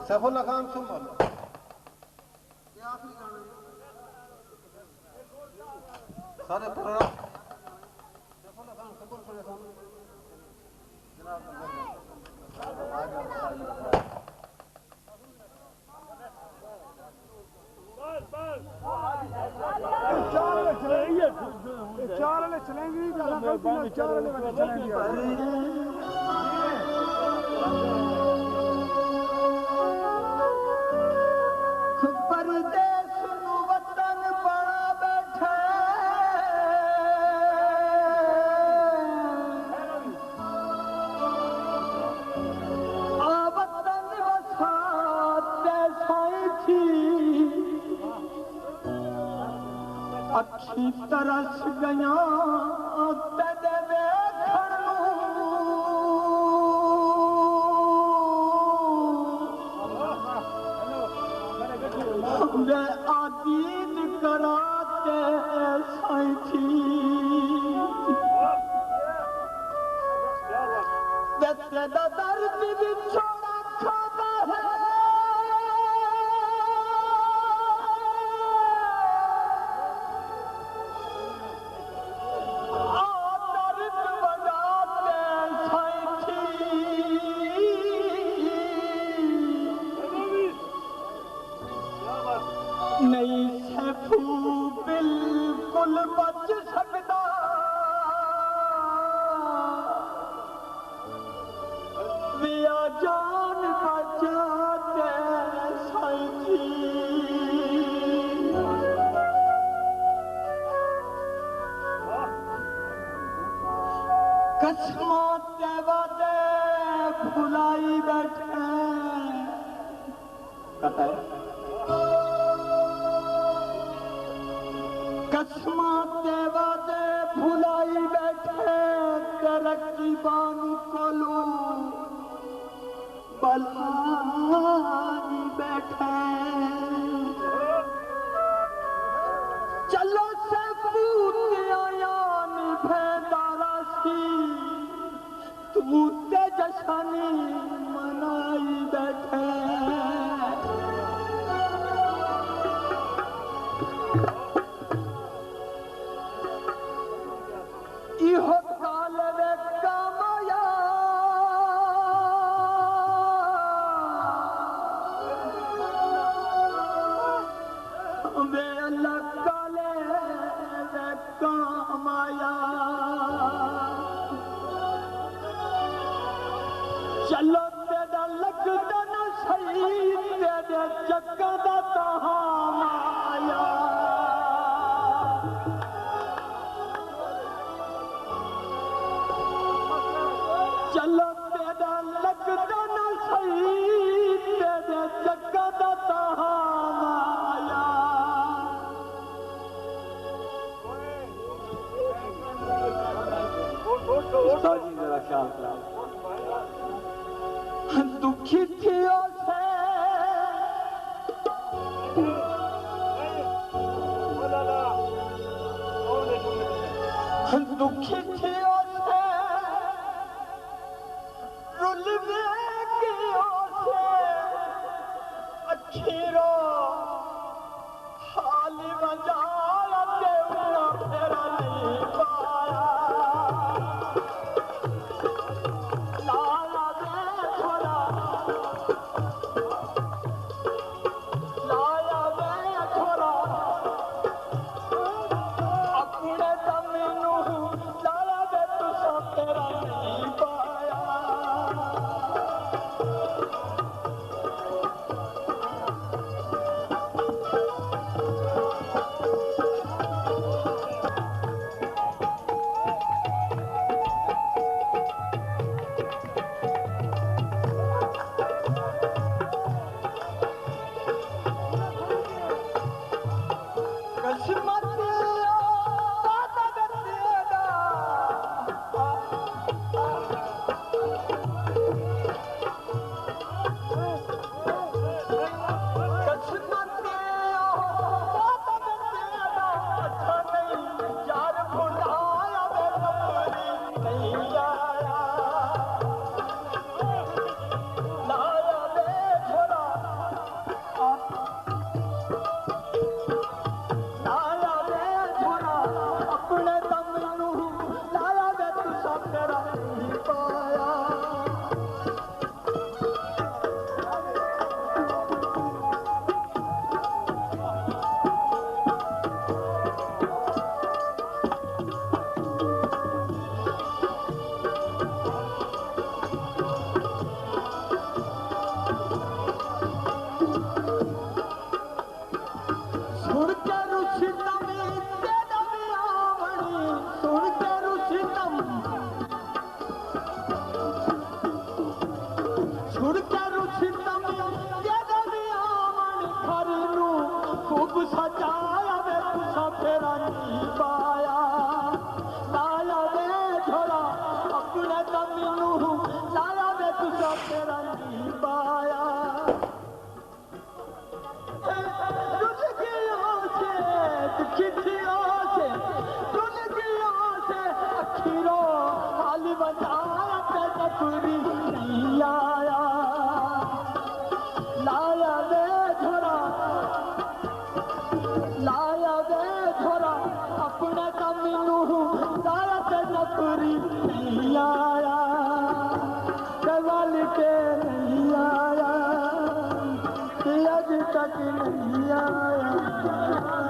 सैफुल्लाह खान सुन बोलो ये आखिरी गाना है सारे प्रोग्राम सैफुल्लाह खान कबूल करे जनाब चार वाले चलेंगे चार वाले चलेंगे परदेस नू वतन बना बैठे आ वतन वसाते साई थी अखी तरस गया तेरे वेखण वे आदीन कराते साई थी तेरा दर्द भी छोड़ा खाता है दर्द बजाते साई थी नहीं सैफू बिल्कुल बच सकता विया जान बचाते साई थी कसमत के वादे भुलाई बैठे कसमत के वादे भुलाई बैठे तरक्की बानू कोलू बलाई बैठे चलो से पूतियान भेदारा सी तू ते जशानी मनाई बैठे इहो काल वे कामया वे अल्लाह काले वे कामया चलो तेरा लगदा न सही तेरे चक्का दा तहामाया चलो तेरा लगदा न सही तेरे चक्का दा तहामाया उस्ताद जी जरा ख्याल करो दुखी थियो से दुखी थियो से रुल गयो से अखीरो हाल वजाया देवना तेरा नहीं पाया लाया दे थोड़ा लाया दे थोड़ा अपने दमीनू लाया दे तुसा तेरा नहीं पाया मैनू लाया वे तुसा तेरा नहीं पाया रुल गया से दुखिया से रुल गया से अखीरो हाल बताया ते पूरी नहीं आया लाया वे झोरा अपने का मैनू लाया ते पूरी नहीं आया कवाल के नहीं आया अज तक नहीं आया